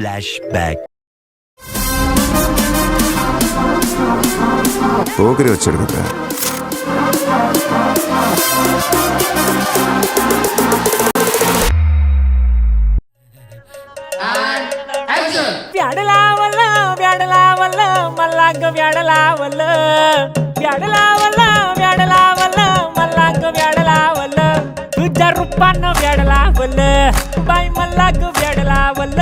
Flashback. Pokiri వచ్చాడు కదా. व्याडलावल मल्लांग व्याडलावल मल्लांग व्याडलावल तुझ्या रूपानं व्याडलावल बाई मल्लाग व्याडलावल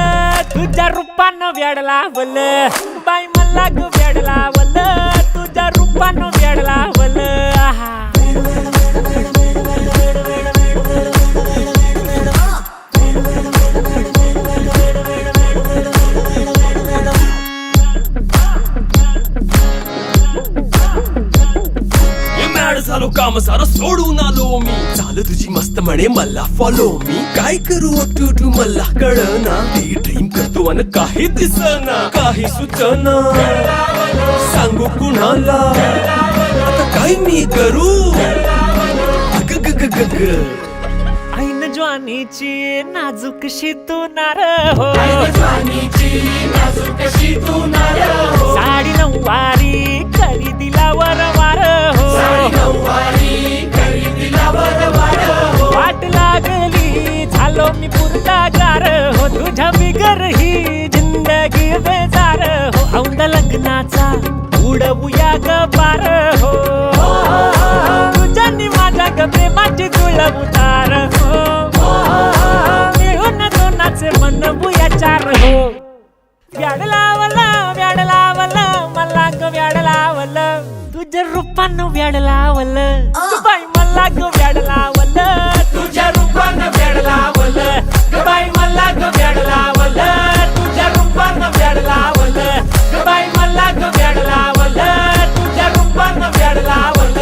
तुझ्या रूपानं व्याडलावल बाई मल्लाग व्याडलावल तुझ्या रूपानं व्याडलावल झालो काम सारं सोडून आलो मी चाल तुझी मस्त म्हणे मला फॉलो मी काय करू टू मला कळना ती ड्रीम करतो आणि काही दिसना काही सुचना सांगू कुणाला आता काय मी करू ऐन ज्वानीची नाजूकशी तू नार हो साडी नऊवारी करी दिला वरवार हो वाट लागली झालो मी पुरतागार हो तुझ्या बिगर ही जिंदगी बेजार हो औंध लग्नाचा उडवूया ग पार हो तुझ्यानी माझ्या ग प्रेमाची जुळव उतार हो मिळून दोनाचे मन बुया चार हो व्याडलावल मल्लाग व्याडलावल तुझ्या रूपानं व्याडलावल बाई मल्लाग व्याडलावल तुझ्या रूपानं व्याडलावल बाई मल्लाग व्याडलावल तुझ्या रूपानं व्याडलावल बाई मल्लाग व्याडलावल तुझ्या रूपानं व्याडलावल